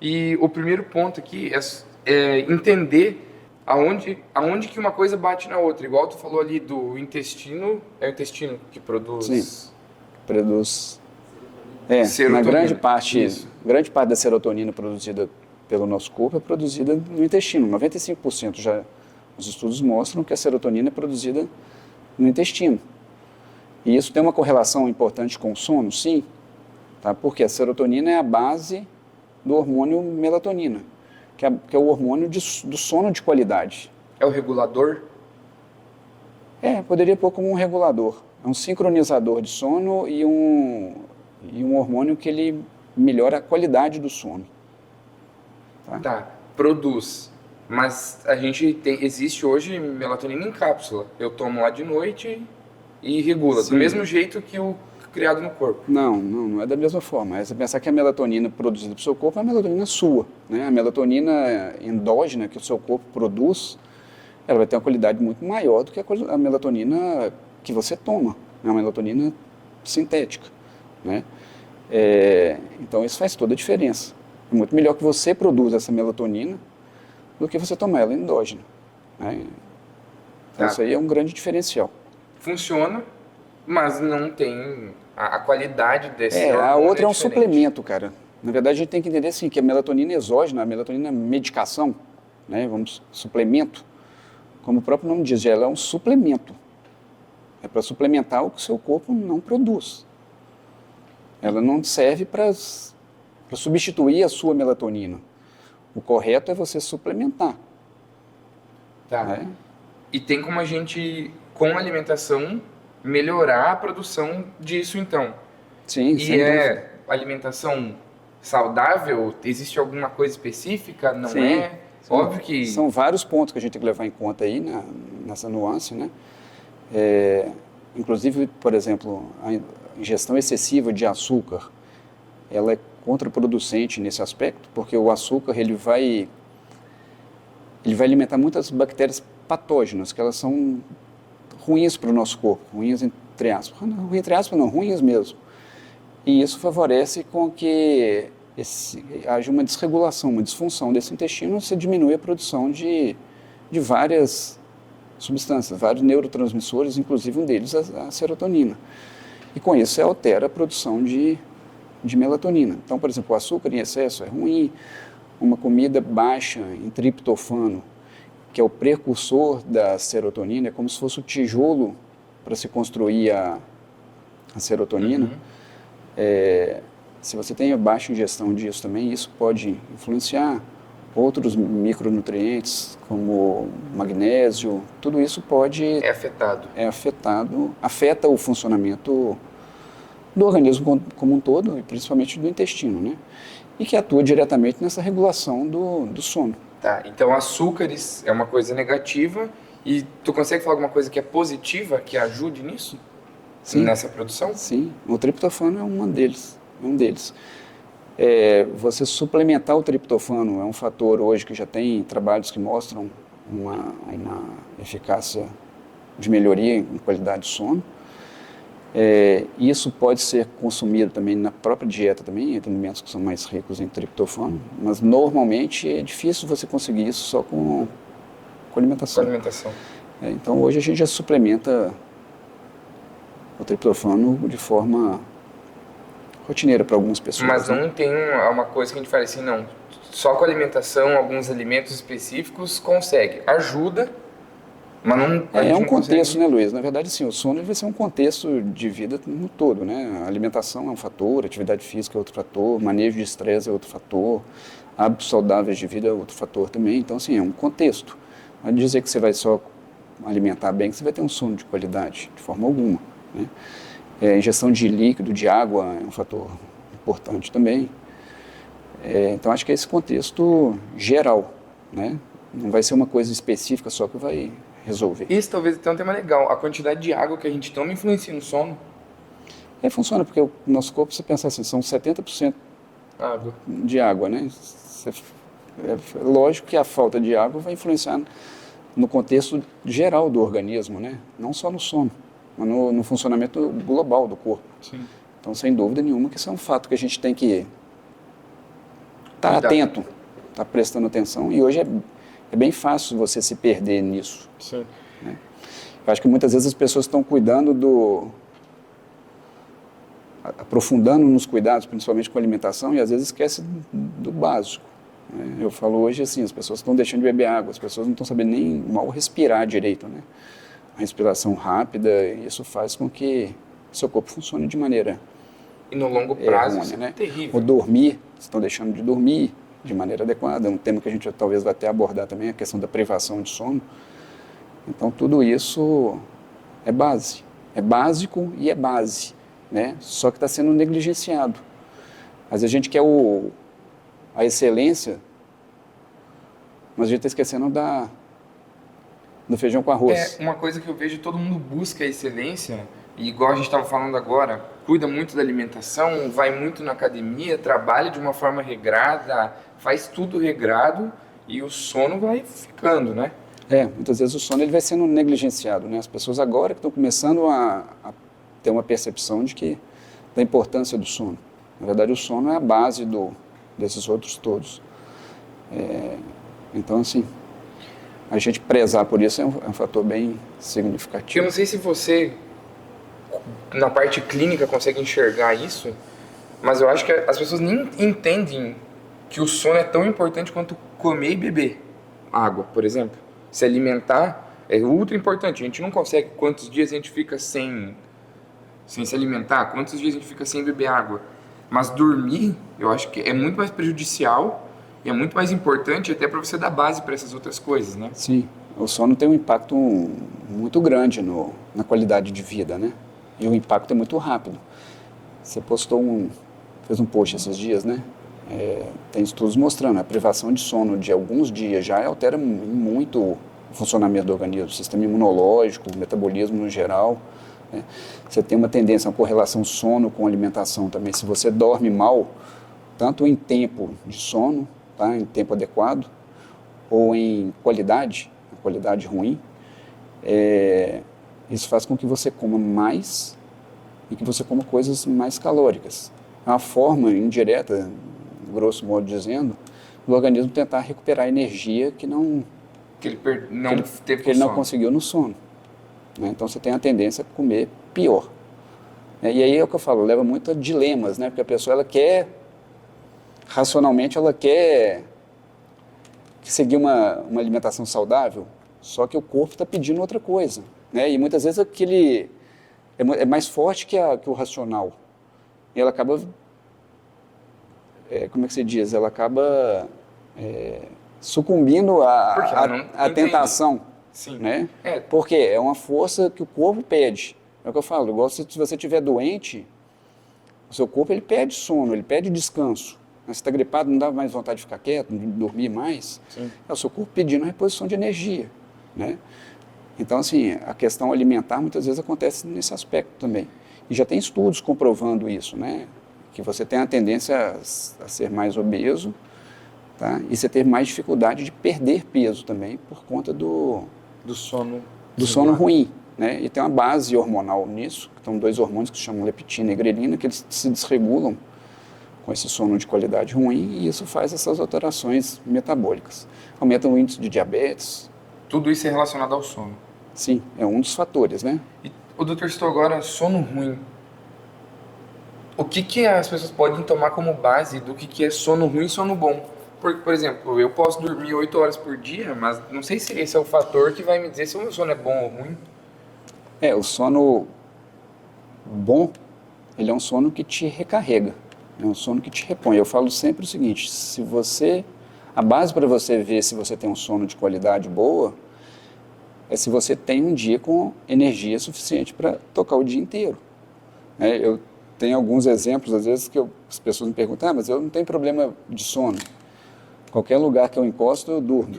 E o primeiro ponto aqui é entender aonde que uma coisa bate na outra. Igual tu falou ali do intestino, é o intestino que Sim, produz produz. Na serotonina. Isso. grande parte da serotonina produzida pelo nosso corpo é produzida no intestino. 95% já os estudos mostram que a serotonina é produzida no intestino. E isso tem uma correlação importante com o sono, sim, tá? Porque a serotonina é a base do hormônio melatonina, que é o hormônio do sono de qualidade. É o regulador? Poderia pôr como um regulador. É um sincronizador de sono e um hormônio que ele melhora a qualidade do sono. Tá, produz. Mas existe hoje melatonina em cápsula. Eu tomo lá de noite e regula. Sim. Do mesmo jeito que o criado no corpo. Não é da mesma forma. É você pensar que a melatonina produzida pelo seu corpo é a melatonina sua, né? A melatonina endógena que o seu corpo produz, ela vai ter uma qualidade muito maior do que a melatonina que você toma, né? A melatonina sintética, né? Então isso faz toda a diferença. É muito melhor que você produza essa melatonina do que você tomar ela endógena, né? Então isso aí é um grande diferencial. Funciona, mas não tem a qualidade desse A hormônio outra é um diferente. suplemento, cara. Na verdade, a gente tem que entender assim, que a melatonina exógena, a melatonina medicação, né, suplemento, como o próprio nome diz, ela é um suplemento. É para suplementar o que o seu corpo não produz. Ela não serve para substituir a sua melatonina. O correto é você suplementar. Tá. Né? E tem como a gente, com a alimentação, melhorar a produção disso, então. Sim, E sem dúvida. alimentação saudável? Existe alguma coisa específica? Não Sim, é? Óbvio que... São vários pontos que a gente tem que levar em conta aí nessa nuance, né? Inclusive, por exemplo, a ingestão excessiva de açúcar, ela é contraproducente nesse aspecto, porque o açúcar ele vai alimentar muitas bactérias patógenas, que elas são ruins para o nosso corpo, ruins entre aspas. Não, ruins entre aspas não, ruins mesmo. E isso favorece com que haja uma desregulação, uma disfunção desse intestino, você diminui a produção de várias substâncias, vários neurotransmissores, inclusive um deles a serotonina. E com isso você altera a produção de melatonina. Então, por exemplo, o açúcar em excesso é ruim, uma comida baixa em triptofano, que é o precursor da serotonina, é como se fosse o tijolo para se construir a serotonina. Se você tem a baixa ingestão disso também, isso pode influenciar outros micronutrientes, como magnésio, tudo isso pode... É afetado. Afeta o funcionamento do organismo como um todo, e principalmente do intestino, né? E que atua diretamente nessa regulação do sono. Tá, então açúcares é uma coisa negativa e tu consegue falar alguma coisa que é positiva, que ajude nisso? Sim. Nessa produção? Sim, o triptofano é um deles. Você suplementar o triptofano é um fator hoje que já tem trabalhos que mostram uma eficácia de melhoria em qualidade de sono. Isso pode ser consumido também na própria dieta também, entre alimentos que são mais ricos em triptofano, mas normalmente é difícil você conseguir isso só com alimentação. Então hoje a gente já suplementa o triptofano de forma rotineira para algumas pessoas. Mas não tem uma coisa que a gente fala assim, não, só com alimentação, alguns alimentos específicos consegue, ajuda, mas não... É um contexto, né, Luiz? Na verdade, sim, o sono vai ser um contexto de vida no todo, né? A alimentação é um fator, atividade física é outro fator, manejo de estresse é outro fator, hábitos saudáveis de vida é outro fator também. Então, assim, é um contexto. Não é dizer que você vai só alimentar bem que você vai ter um sono de qualidade, de forma alguma, né? A ingestão de líquido, de água é um fator importante também. Então, acho que é esse contexto geral, né? Não vai ser uma coisa específica só que vai resolver. Isso talvez tenha um tema legal. A quantidade de água que a gente toma influencia no sono? Funciona, porque o nosso corpo, você pensa assim, são 70% água. De água, né? É lógico que a falta de água vai influenciar no contexto geral do organismo, né? Não só no sono, mas no funcionamento global do corpo. Sim. Então, sem dúvida nenhuma, que isso é um fato que a gente tem que tá atento, tá prestando atenção. E hoje é bem fácil você se perder nisso. Sim. Né? Eu acho que muitas vezes as pessoas estão cuidando aprofundando nos cuidados, principalmente com a alimentação, e às vezes esquece do básico. Né? Eu falo hoje assim, as pessoas estão deixando de beber água, as pessoas não estão sabendo nem mal respirar direito, né? A respiração rápida, isso faz com que seu corpo funcione de maneira E no longo prazo, errônea, isso né? é terrível. O dormir, estão deixando de dormir de maneira adequada, é um tema que a gente talvez vai até abordar também, a questão da privação de sono. Então tudo isso é base, é básico e é base, né? Só que está sendo negligenciado. Às vezes a gente quer a excelência, mas a gente está esquecendo do feijão com arroz. É uma coisa que eu vejo, todo mundo busca a excelência, e igual a gente estava falando agora, cuida muito da alimentação, vai muito na academia, trabalha de uma forma regrada, faz tudo regrado, e o sono vai ficando, né? Muitas vezes o sono ele vai sendo negligenciado, né? As pessoas agora que estão começando a ter uma percepção da importância do sono. Na verdade, o sono é a base desses outros todos. Então, assim, a gente prezar por isso é um fator bem significativo. Eu não sei se você, na parte clínica, consegue enxergar isso, mas eu acho que as pessoas nem entendem que o sono é tão importante quanto comer e beber água, por exemplo. Se alimentar é ultra importante. A gente não consegue, quantos dias a gente fica sem se alimentar, quantos dias a gente fica sem beber água. Mas dormir, eu acho que é muito mais prejudicial e é muito mais importante até para você dar base para essas outras coisas, né? Sim, o sono tem um impacto muito grande na qualidade de vida, né? E o impacto é muito rápido. Você fez um post esses dias, né? Tem estudos mostrando a privação de sono de alguns dias já altera muito o funcionamento do organismo, o sistema imunológico, o metabolismo no geral. Né? Você tem uma tendência, uma correlação sono com alimentação também. Se você dorme mal, tanto em tempo de sono, tá? Em tempo adequado, ou em qualidade ruim, isso faz com que você coma mais e que você coma coisas mais calóricas. É uma forma indireta, grosso modo dizendo, do organismo tentar recuperar a energia que ele não conseguiu no sono. Né? Então você tem a tendência a comer pior. E aí é o que eu falo, leva muito a dilemas, né? Porque a pessoa racionalmente ela quer seguir uma alimentação saudável, só que o corpo está pedindo outra coisa. Né? E muitas vezes aquele é mais forte que o racional. E ela acaba, como é que se diz? Ela acaba sucumbindo à tentação. Sim. Né? Porque é uma força que o corpo pede. É o que eu falo, igual se você estiver doente, o seu corpo ele pede sono, ele pede descanso. Você está gripado, não dá mais vontade de ficar quieto, de dormir mais. Sim. É o seu corpo pedindo reposição de energia. Né? Então, assim, a questão alimentar muitas vezes acontece nesse aspecto também. E já tem estudos comprovando isso, né? Que você tem a tendência a ser mais obeso, tá? E você ter mais dificuldade de perder peso também por conta do sono ruim. Né? E tem uma base hormonal nisso, que são 2 hormônios que se chamam leptina e grelina, que eles se desregulam com esse sono de qualidade ruim, e isso faz essas alterações metabólicas. Aumenta o índice de diabetes. Tudo isso é relacionado ao sono? Sim, é um dos fatores, né? E o doutor citou agora sono ruim. O que as pessoas podem tomar como base do que é sono ruim e sono bom? Porque, por exemplo, eu posso dormir 8 horas por dia, mas não sei se esse é o fator que vai me dizer se o meu sono é bom ou ruim. O sono bom, ele é um sono que te recarrega, é um sono que te repõe. Eu falo sempre o seguinte, a base para você ver se você tem um sono de qualidade boa, é se você tem um dia com energia suficiente para tocar o dia inteiro. Eu tenho alguns exemplos, às vezes, que as pessoas me perguntam, mas eu não tenho problema de sono. Qualquer lugar que eu encosto, eu durmo.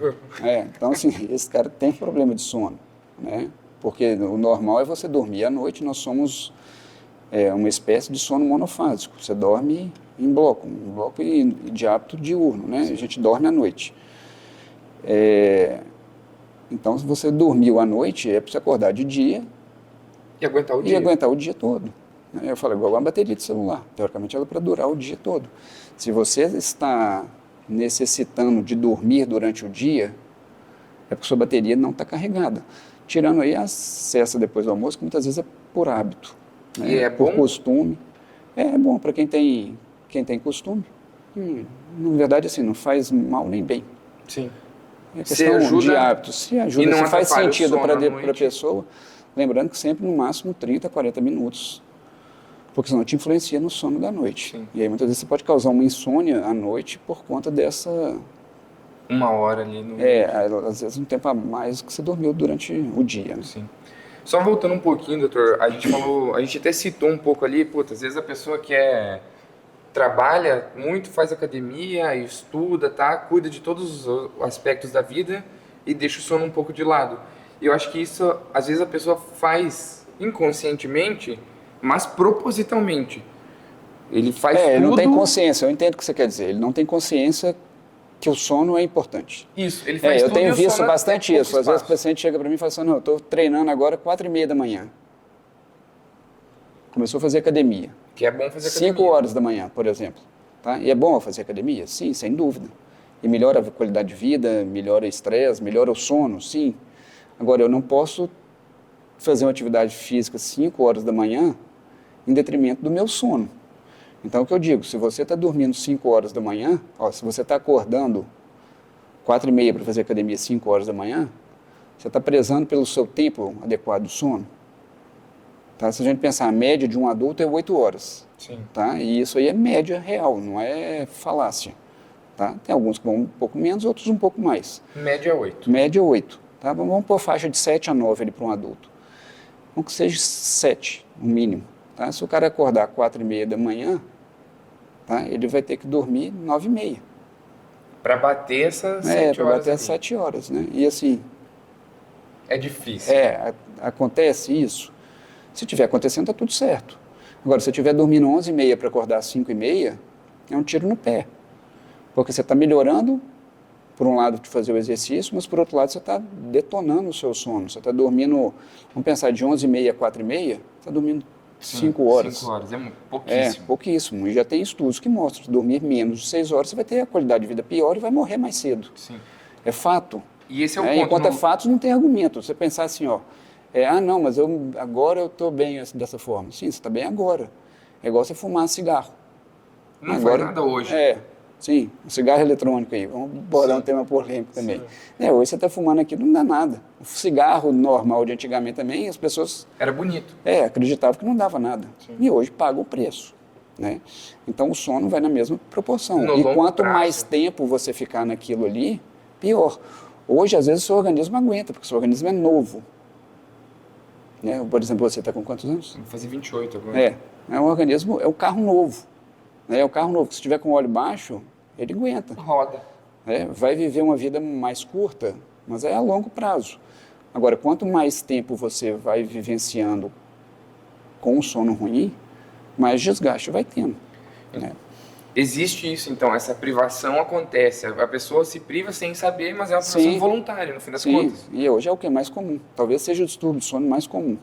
Então, assim, esse cara tem problema de sono, né? Porque o normal é você dormir à noite, nós somos uma espécie de sono monofásico. Você dorme em bloco e de hábito diurno, né? A gente dorme à noite. Então, se você dormiu à noite, é para você acordar de dia e aguentar o dia. Todo. Eu falo, igual uma bateria de celular. Teoricamente, ela é para durar o dia todo. Se você está necessitando de dormir durante o dia, é porque sua bateria não está carregada. Tirando aí a cesta depois do almoço, que muitas vezes é por hábito, né? E é por bom? costume. É bom para quem tem costume. Na verdade, assim, não faz mal nem bem. Sim. É Se questão ajuda de hábitos. Se ajuda, e não se faz atrapalha o sentido sono para à a noite. pessoa, lembrando que sempre no máximo 30, 40 minutos, porque senão te influencia no sono da noite. Sim. E aí muitas vezes você pode causar uma insônia à noite por conta dessa... Uma hora ali no... às vezes um tempo a mais que você dormiu durante o dia. Né? Sim. Só voltando um pouquinho, doutor, a gente até citou um pouco ali, puta, às vezes a pessoa trabalha muito, faz academia, estuda, tá? Cuida de todos os aspectos da vida e deixa o sono um pouco de lado. E eu acho que isso, às vezes a pessoa faz inconscientemente, mas propositalmente. Ele faz tudo... Ele não tem consciência, eu entendo o que você quer dizer. Ele não tem consciência que o sono é importante. Isso, ele faz eu tudo e tenho o visto sono bastante tem isso. pouco Às vezes o espaço. paciente chega para mim e fala assim, não, eu estou treinando agora 4h30 da manhã. Começou a fazer academia. Que é bom fazer academia. 5 horas da manhã, por exemplo. Tá? E é bom fazer academia? Sim, sem dúvida. E melhora a qualidade de vida, melhora o estresse, melhora o sono, sim. Agora, eu não posso fazer uma atividade física 5 horas da manhã em detrimento do meu sono. Então, o que eu digo, se você está dormindo 5 horas da manhã, se você está acordando 4h30 para fazer academia 5 horas da manhã, você está prezando pelo seu tempo adequado de sono. Tá? Se a gente pensar, a média de um adulto é 8 horas. Sim. Tá? E isso aí é média real, não é falácia. Tá? Tem alguns que vão um pouco menos, outros um pouco mais. Média 8. Média 8. Tá? Vamos pôr faixa de 7 a 9 para um adulto. Vamos que seja 7, no mínimo. Tá? Se o cara acordar 4h30 da manhã, tá? Ele vai ter que dormir 9h30. Para bater essas 7 horas. Para bater as ali. 7 horas. Né? E assim... É difícil. Acontece isso. Se estiver acontecendo, está tudo certo. Agora, se você estiver dormindo 11h30 para acordar às 5h30, é um tiro no pé. Porque você está melhorando, por um lado, de fazer o exercício, mas por outro lado, você está detonando o seu sono. Você está dormindo, vamos pensar, de 11h30 a 4h30, você está dormindo 5 horas. 5 horas, é pouquíssimo. Pouquíssimo. E já tem estudos que mostram que dormir menos de 6 horas, você vai ter a qualidade de vida pior e vai morrer mais cedo. Sim. É fato. E esse é o ponto. Enquanto é fato, não tem argumento. Você pensar assim, não, mas agora eu estou bem dessa forma. Sim, você está bem agora. É igual você fumar cigarro. Não agora, faz nada hoje. Sim, um cigarro eletrônico aí. Vamos abordar um tema polêmico também. Hoje você está fumando aqui, não dá nada. O cigarro normal de antigamente também, as pessoas... Era bonito. Acreditavam que não dava nada. Sim. E hoje paga o preço. Né? Então o sono vai na mesma proporção. No E longo quanto prazo. mais tempo você ficar naquilo ali, pior. Hoje, às vezes, o seu organismo aguenta, porque o seu organismo é novo. Né? Por exemplo, você está com quantos anos? Vou fazer 28 agora. É um organismo, é um carro novo. É o carro novo. Se estiver com óleo baixo, ele aguenta. Roda. Vai viver uma vida mais curta, mas é a longo prazo. Agora, quanto mais tempo você vai vivenciando com um sono ruim, mais desgaste vai tendo. Né? Existe isso, então, essa privação acontece. A pessoa se priva sem saber, mas é uma privação voluntária, no fim das contas. E hoje é o que é mais comum. Talvez seja o distúrbio de sono mais comum.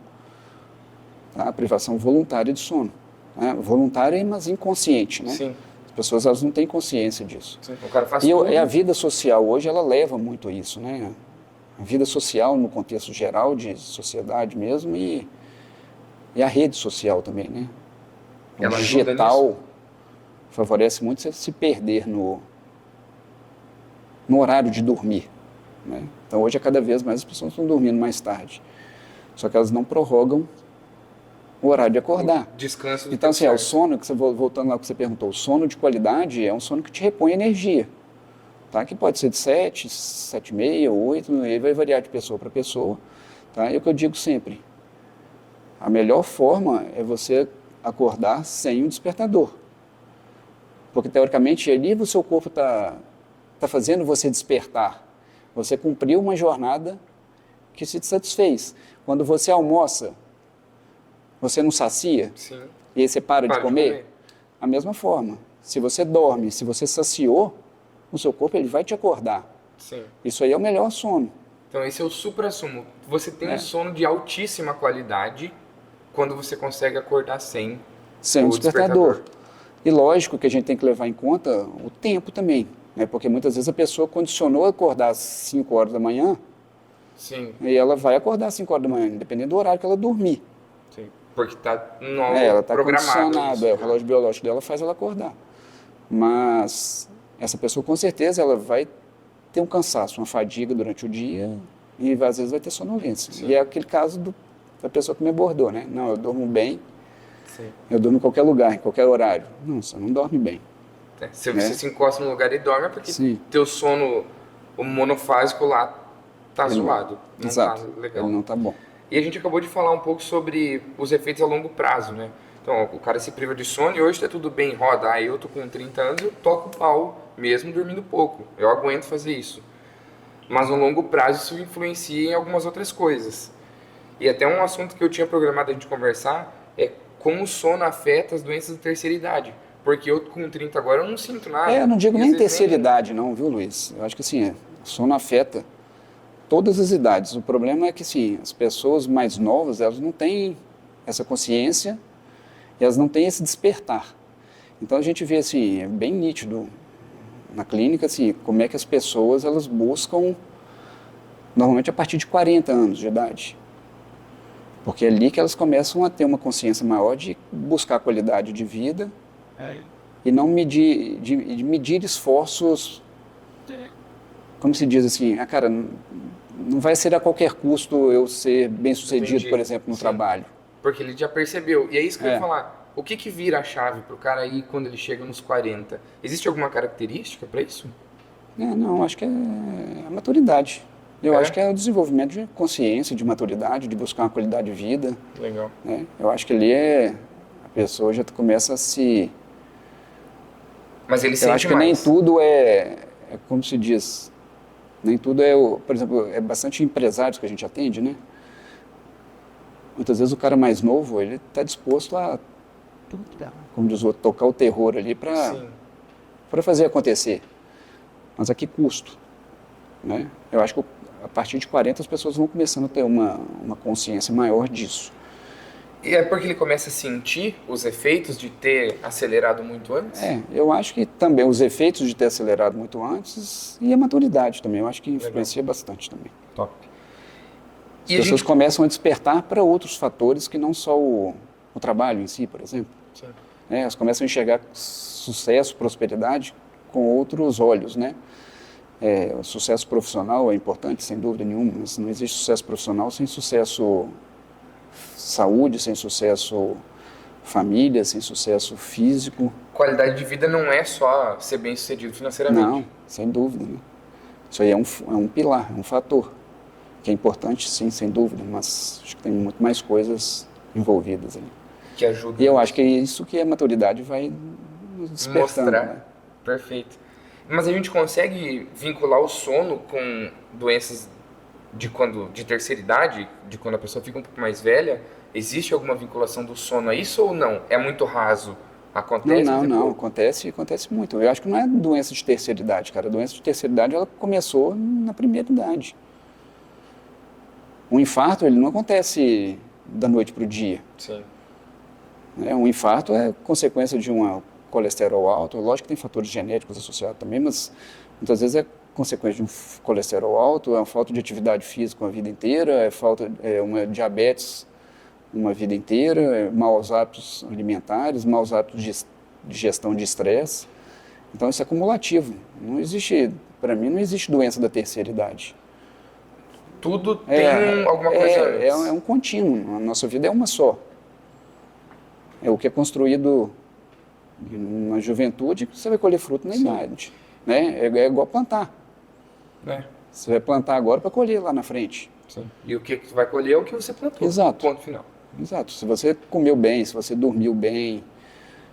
Tá? A privação voluntária de sono. Né? Voluntária, mas inconsciente. Né? Sim. As pessoas elas não têm consciência disso. Sim. O cara faz tudo. E a vida social hoje, ela leva muito isso. Né? A vida social, no contexto geral, de sociedade mesmo, e a rede social também. Né? O Ela ajuda digital... nisso? Favorece muito você se perder no horário de dormir. Né? Então, hoje, cada vez mais as pessoas estão dormindo mais tarde. Só que elas não prorrogam o horário de acordar. Descanso do Então, assim, o certo. sono, voltando lá ao que você perguntou, o sono de qualidade é um sono que te repõe energia. Tá? Que pode ser de 7, 7h30, 8, aí vai variar de pessoa para pessoa. Tá? E o que eu digo sempre, a melhor forma é você acordar sem um despertador. Porque, teoricamente, ali o seu corpo está fazendo você despertar. Você cumpriu uma jornada que se satisfez. Quando você almoça, você não sacia? Sim. E aí você para de comer? A mesma forma. Se você dorme, se você saciou, o seu corpo ele vai te acordar. Sim. Isso aí é o melhor sono. Então, esse é o supra-sumo. Você tem um sono de altíssima qualidade quando você consegue acordar sem um o despertador. E lógico que a gente tem que levar em conta o tempo também. né? Porque muitas vezes a pessoa condicionou a acordar às 5 horas da manhã, Sim, e ela vai acordar às 5 horas da manhã, independente do horário que ela dormir. sim. Porque tá Ela está programado condicionada, isso, o né? relógio biológico dela faz ela acordar. Mas essa pessoa, com certeza, ela vai ter um cansaço, uma fadiga durante o dia e às vezes vai ter sonolência. Sim. E é aquele caso da pessoa que me abordou, né? Não, eu durmo bem, Sim. eu durmo em qualquer lugar, em qualquer horário. Não, você não dorme bem. Se você se encosta num lugar e dorme, é porque Sim. teu sono, o monofásico lá, tá Ele- zoado. Não Exato, tá legal. ele não está bom. E a gente acabou de falar um pouco sobre os efeitos a longo prazo, né? Então, o cara se priva de sono e hoje tá tudo bem, roda. Aí eu tô com 30 anos, eu toco o pau, mesmo dormindo pouco. Eu aguento fazer isso. Mas no longo prazo isso influencia em algumas outras coisas. E até um assunto que eu tinha programado a gente conversar é como o sono afeta as doenças da terceira idade. Porque eu com 30 agora eu não sinto nada. Eu não digo E às nem vezes terceira idade não, viu, Luiz? Eu acho que assim, sono afeta todas as idades. O problema é que sim, as pessoas mais novas, elas não têm essa consciência e elas não têm esse despertar. Então a gente vê assim, é bem nítido na clínica assim, como é que as pessoas elas buscam normalmente a partir de 40 anos de idade. Porque é ali que elas começam a ter uma consciência maior de buscar qualidade de vida e não medir, de medir esforços, como se diz assim, cara, não vai ser a qualquer custo eu ser bem sucedido, Entendi. por exemplo, no Sim. trabalho. Porque ele já percebeu. E é isso que eu ia É. falar. O que vira a chave pro cara aí quando ele chega nos 40? Existe alguma característica para isso? Não, acho que é a maturidade. Eu É? acho que é o desenvolvimento de consciência, de maturidade, de buscar uma qualidade de vida. Legal. Né? Eu acho que ali a pessoa já começa a se... Mas ele Eu sente acho que mais. nem tudo é como se diz, nem tudo por exemplo, é bastante empresários que a gente atende, né? Muitas vezes o cara mais novo, ele está disposto a, como diz o outro, tocar o terror ali Sim. para fazer acontecer. Mas a que custo? Né? Eu acho que a partir de 40 as pessoas vão começando a ter uma consciência maior disso. E é porque ele começa a sentir os efeitos de ter acelerado muito antes? Eu acho que também os efeitos de ter acelerado muito antes e a maturidade também, eu acho que influencia bastante também. Top. As pessoas começam a despertar para outros fatores que não só o trabalho em si, por exemplo. Sim. Elas começam a enxergar sucesso, prosperidade com outros olhos, né? O sucesso profissional é importante, sem dúvida nenhuma, mas não existe sucesso profissional sem sucesso saúde, sem sucesso família, sem sucesso físico. Qualidade de vida não é só ser bem sucedido financeiramente. Não, sem dúvida. Né? Isso aí é um pilar, é um fator, que é importante sim, sem dúvida, mas acho que tem muito mais coisas envolvidas ali. Que ajuda. E eu acho que é isso que a maturidade vai nos despertando. Mostrar. Né? Perfeito. Mas a gente consegue vincular o sono com doenças de terceira idade, de quando a pessoa fica um pouco mais velha? Existe alguma vinculação do sono a isso ou não? É muito raso? Acontece? Não, acontece muito. Eu acho que não é doença de terceira idade, cara. A doença de terceira idade, ela começou na primeira idade. Um infarto, ele não acontece da noite para o dia. Sim. Um infarto é consequência de um colesterol alto. Lógico que tem fatores genéticos associados também, mas muitas vezes é consequência de um colesterol alto, é uma falta de atividade física uma vida inteira, é uma diabetes uma vida inteira, maus hábitos alimentares, maus hábitos de gestão de estresse. Então isso é acumulativo. Não existe, para mim, não existe doença da terceira idade. Tudo tem alguma coisa antes. É um contínuo. A nossa vida é uma só. É o que é construído na juventude, você vai colher fruto na idade. Né? É igual plantar. Você vai plantar agora para colher lá na frente. Sim. E o que vai colher é o que você plantou. Exato. Ponto final. Exato. Se você comeu bem, se você dormiu bem,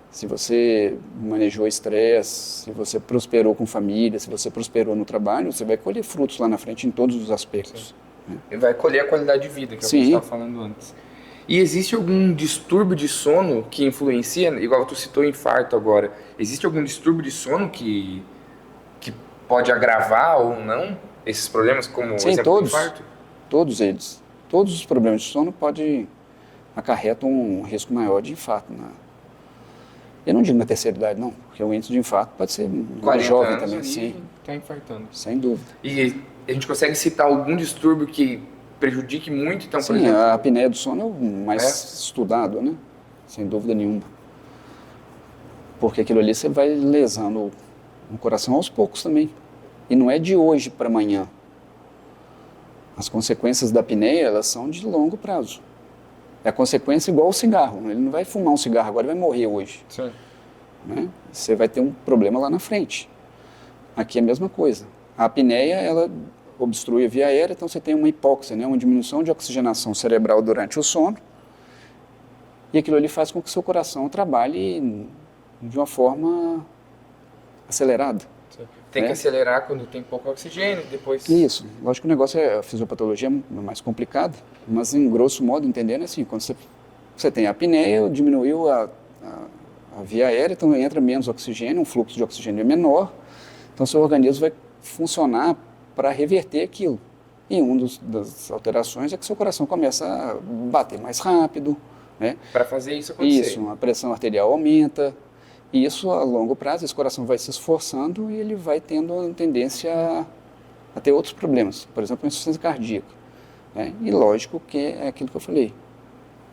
se você manejou estresse, se você prosperou com família, se você prosperou no trabalho, você vai colher frutos lá na frente em todos os aspectos. Né? E vai colher a qualidade de vida, que é o que você estava falando antes. E existe algum distúrbio de sono que influencia, igual tu citou infarto agora, existe algum distúrbio de sono que pode agravar ou não esses problemas, como Sim, exemplo do infarto? Todos eles. Todos os problemas de sono podem acarretar um risco maior de infarto Eu não digo na terceira idade, não, porque o índice de infarto pode ser mais 40 jovem anos também, ali, sim, tá infartando. sem dúvida. E a gente consegue citar algum distúrbio que prejudique muito? Então, por Sim, exemplo... a apneia do sono é o mais É? estudado, né? Sem dúvida nenhuma. Porque aquilo ali você vai lesando o coração aos poucos também. E não é de hoje para amanhã. As consequências da apneia, elas são de longo prazo. É a consequência igual ao cigarro. Ele não vai fumar um cigarro agora e vai morrer hoje. Sim. Né? Você vai ter um problema lá na frente. Aqui é a mesma coisa. A apneia, ela obstrui a via aérea, então você tem uma hipóxia, né? Uma diminuição de oxigenação cerebral durante o sono. E aquilo ali faz com que o seu coração trabalhe de uma forma acelerada. Tem que acelerar quando tem pouco oxigênio, depois... Isso. Lógico que o negócio a fisiopatologia é mais complicado, mas em grosso modo, entendendo, é assim, quando você tem a apneia, diminuiu a via aérea, então entra menos oxigênio, um fluxo de oxigênio é menor, então seu organismo vai funcionar para reverter aquilo. E uma das alterações é que seu coração começa a bater mais rápido, né? Para fazer isso acontecer. Isso, a pressão arterial aumenta, e isso a longo prazo, esse coração vai se esforçando e ele vai tendo a tendência a ter outros problemas, por exemplo, a insuficiência cardíaca. Né? E lógico que é aquilo que eu falei,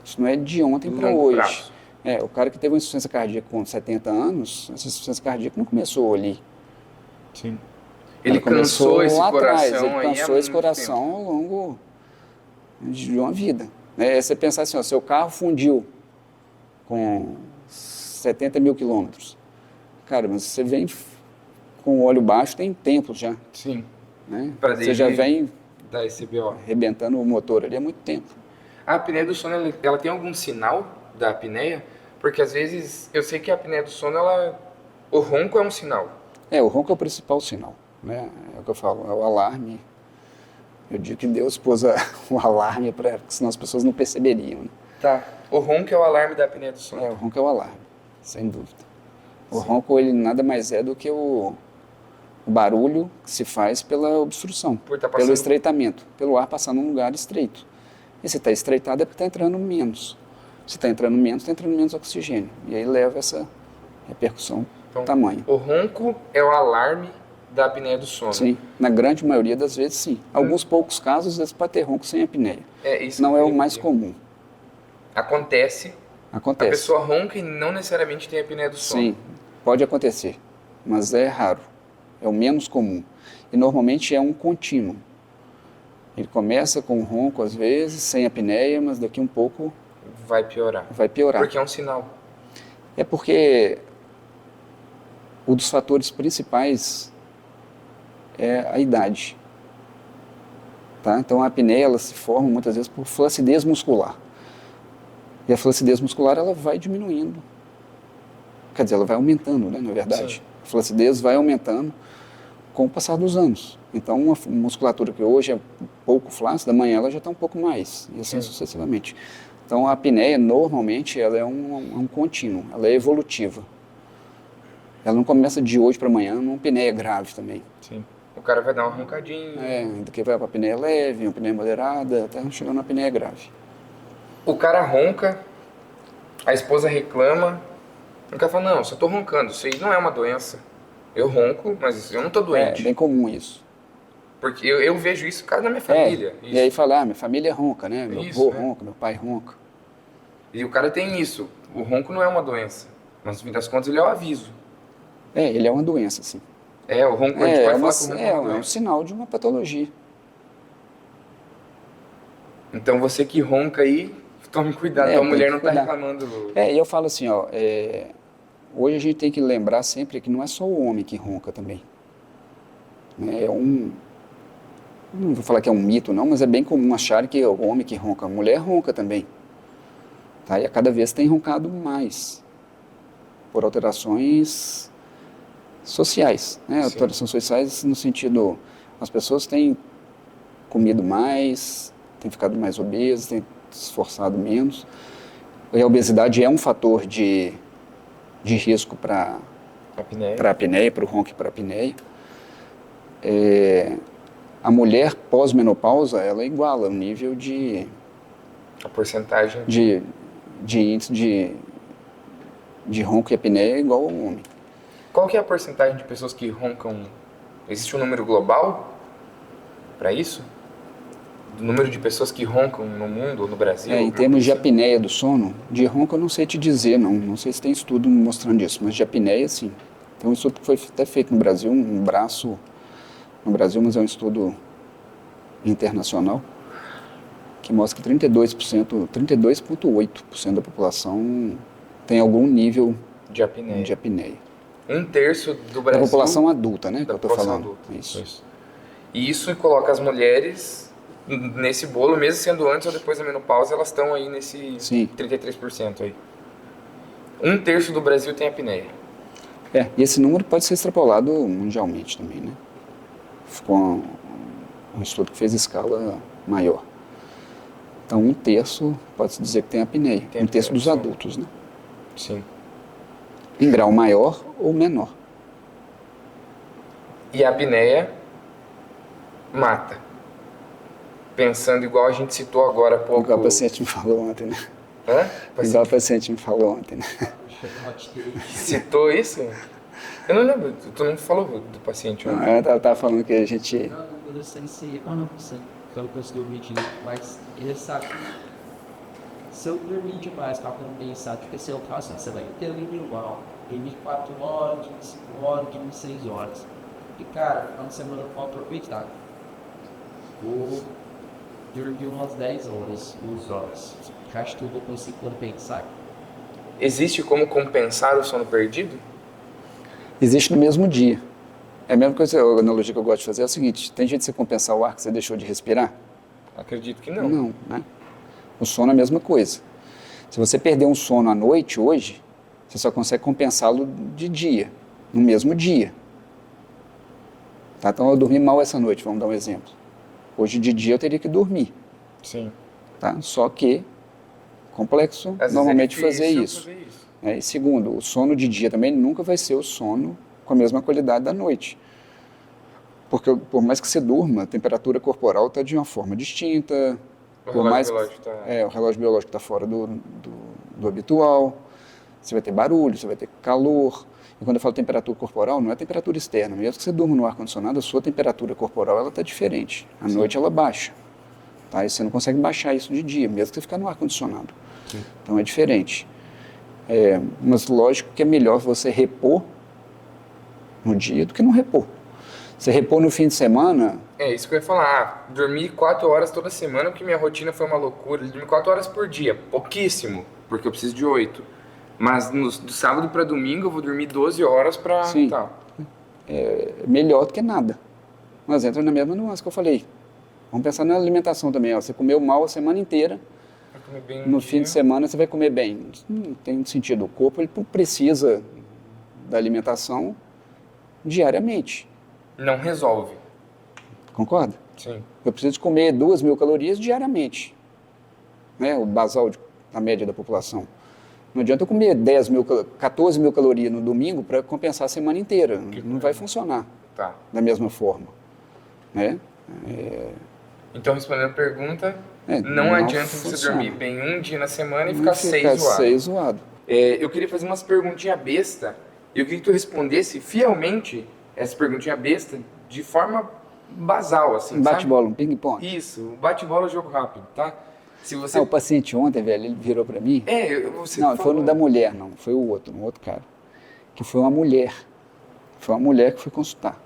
isso não é de ontem para hoje. Prazo. O cara que teve uma insuficiência cardíaca com 70 anos, essa insuficiência cardíaca não começou ali. Sim. Ele cansou esse coração, ele cansou esse coração ao longo de uma vida. Você pensar assim, ó, seu carro fundiu com 70 mil quilômetros. Cara, mas você vem com o óleo baixo tem tempo já. Sim. Né? Pra você já vem dar esse BO. arrebentando o motor ali há muito tempo. A apneia do sono, ela tem algum sinal da apneia? Porque às vezes, eu sei que a apneia do sono, o ronco é um sinal. O ronco é o principal sinal. Né? É o que eu falo, é o alarme. Eu digo que Deus pôs o alarme, senão as pessoas não perceberiam. Né? Tá. O ronco é o alarme da apneia do sono. O ronco é o alarme, sem dúvida. O ronco, ele nada mais é do que o barulho que se faz pela obstrução, pelo estreitamento, pelo ar passar num lugar estreito. E se está estreitado é porque está entrando menos. Se está entrando menos oxigênio. E aí leva essa repercussão tamanho. O ronco é o alarme da apneia do sono. Sim, na grande maioria das vezes sim. Alguns poucos casos, às vezes pode ter ronco sem apneia. Isso não é o mais comum. Acontece. A pessoa ronca e não necessariamente tem apneia do sono. Sim, pode acontecer, mas é raro. É o menos comum. E normalmente é um contínuo. Ele começa com ronco às vezes, sem apneia, mas daqui um pouco vai piorar. Porque é um sinal. É porque um dos fatores principais é a idade. Tá? Então a apneia ela se forma muitas vezes por flacidez muscular. E a flacidez muscular ela vai diminuindo. Quer dizer, ela vai aumentando, né, na verdade. Sim. A flacidez vai aumentando com o passar dos anos. Então uma musculatura que hoje é pouco flácida, amanhã ela já está um pouco mais, e assim sucessivamente. Então a apneia normalmente ela é um contínuo, ela é evolutiva. Ela não começa de hoje para amanhã numa apneia grave também. Sim. O cara vai dar uma roncadinha. Daqui vai para a apneia leve, uma apneia moderada, até chegar na apneia grave. O cara ronca, a esposa reclama, o cara fala, não, só estou roncando, isso aí não é uma doença. Eu ronco, mas eu não estou doente. É bem comum isso. Porque eu vejo isso, cara, na minha família. E aí fala, minha família ronca, né? Meu avô ronca, meu pai ronca. E o cara tem isso. O ronco não é uma doença. Mas, no fim das contas, ele é um aviso. Ele é uma doença, sim. O ronco, a gente pode falar que o ronco é uma doença. É um sinal de uma patologia. Então, você que ronca aí, tome cuidado, tua mulher não está reclamando. E eu falo assim, hoje a gente tem que lembrar sempre que não é só o homem que ronca também. Não vou falar que é um mito não, mas é bem comum achar que o homem que ronca, a mulher ronca também. Tá? E a cada vez tem roncado mais, por alterações sociais. Né? Alterações sociais no sentido, as pessoas têm comido mais, têm ficado mais obesas, têm se esforçado menos. E a obesidade é um fator de risco para a apneia, para o ronco e para a apneia. A mulher pós-menopausa, ela iguala o nível de... A porcentagem... De índice de ronco e apneia é igual ao homem. Qual que é a porcentagem de pessoas que roncam? Existe um número global para isso? Do número de pessoas que roncam no mundo ou no Brasil? Em termos de apneia do sono, de ronco eu não sei te dizer, não sei se tem estudo mostrando isso, mas de apneia sim. Tem um estudo que foi até feito no Brasil, um braço no Brasil, mas é um estudo internacional, que mostra que 32,8% da população tem algum nível de apneia. de apneia. Um terço do Brasil... Da população adulta, né, que Da eu tô população falando. adulta. Isso. E isso coloca as mulheres nesse bolo, mesmo sendo antes ou depois da menopausa, elas estão aí nesse Sim. 33% aí. Um terço do Brasil tem apneia. E esse número pode ser extrapolado mundialmente também, né? Ficou um estudo que fez escala maior. Então, um terço pode-se dizer que tem apneia. Um terço dos adultos, né? Sim. Em grau maior ou menor. E a apneia mata. Pensando igual a gente citou agora há pouco... Igual o paciente me falou ontem, né? Hã? Igual o paciente me falou ontem, né? Citou isso? Eu não lembro, tu não falou do paciente ontem. Ela estava falando que a gente... Não, eu sei se eu não sei, pelo que eu estou medindo, mas ele sabe. Se eu dormir demais para compensar, tipo, se eu faço, você vai ter ali igual, dormir 4 horas, dormir 5 horas, dormir 6 horas. E cara, quando semana eu for aproveitar, vou dormir umas 10 horas, 12 horas. Acho que eu vou conseguir compensar. Existe como compensar o sono perdido? Existe no mesmo dia. É a mesma coisa, a analogia que eu gosto de fazer é o seguinte, tem jeito de você compensar o ar que você deixou de respirar? Acredito que não. Não, né? O sono é a mesma coisa. Se você perder um sono à noite hoje, você só consegue compensá-lo de dia, no mesmo dia. Tá? Então eu dormi mal essa noite, vamos dar um exemplo. Hoje de dia eu teria que dormir. Sim. Tá? Só que complexo Às vezes normalmente é difícil fazer isso. E segundo, o sono de dia também nunca vai ser o sono com a mesma qualidade da noite. Porque por mais que você durma, a temperatura corporal está de uma forma distinta. O relógio biológico está fora do habitual. Você vai ter barulho, você vai ter calor. E quando eu falo temperatura corporal, não é temperatura externa. Mesmo que você durma no ar-condicionado, a sua temperatura corporal está diferente. À noite ela baixa. Tá? E você não consegue baixar isso de dia, mesmo que você ficar no ar-condicionado. Então é diferente. Mas lógico que é melhor você repor no dia do que não repor. Você repor no fim de semana... É isso que eu ia falar. Dormi 4 horas toda semana, porque minha rotina foi uma loucura. Dormi 4 horas por dia, pouquíssimo, porque eu preciso de 8. Mas do sábado para domingo eu vou dormir 12 horas para... Sim. Tá. É melhor do que nada. Mas entra na mesma nuance que eu falei. Vamos pensar na alimentação também. Ó. Você comeu mal a semana inteira, no fim de semana você vai comer bem. Não tem sentido. O corpo ele precisa da alimentação diariamente. Não resolve. Concorda? Sim. Eu preciso comer 2.000 calorias diariamente. Né? O basal da média da população. Não adianta eu comer 14.000 calorias no domingo para compensar a semana inteira. Não vai funcionar da mesma forma. Né? Então, respondendo a pergunta, não adianta você dormir bem um dia na semana e ficar 6 zoado. Eu queria fazer umas perguntinhas besta e eu queria que tu respondesse fielmente essa perguntinha besta de forma basal, assim, bate-bola, um ping-pong. Isso, bate-bola, jogo rápido, tá? Se você... o paciente ontem, velho, ele virou pra mim... Você não, falou... foi no da mulher, não, foi o outro cara. Que foi uma mulher. Foi uma mulher que foi consultar.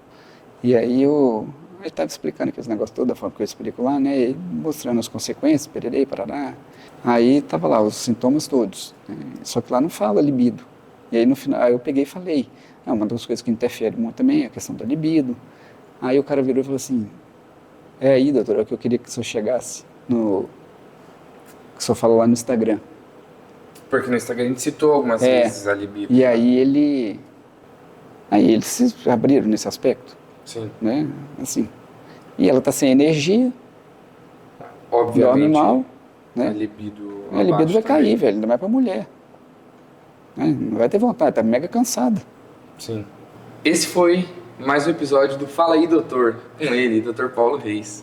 E aí ele estava explicando aqueles negócios todos, da forma que eu explico lá, né? E mostrando as consequências, pererei, parará. Aí tava lá, os sintomas todos. Né? Só que lá não fala libido. E aí no final, aí eu peguei e falei, uma das coisas que interfere muito também é a questão da libido. Aí o cara virou e falou assim, aí, doutor, é o que eu queria que o senhor chegasse no... que o senhor fala lá no Instagram. Porque no Instagram a gente citou algumas vezes a libido. E aí eles se abriram nesse aspecto. Sim. Né? Assim. E ela está sem energia, obviamente, dorme mal. Né? A libido vai cair, velho, ainda mais para mulher. Né? Não vai ter vontade, tá mega cansada. Sim. Esse foi mais um episódio do Fala aí, Doutor, com ele, Dr. Paulo Reis.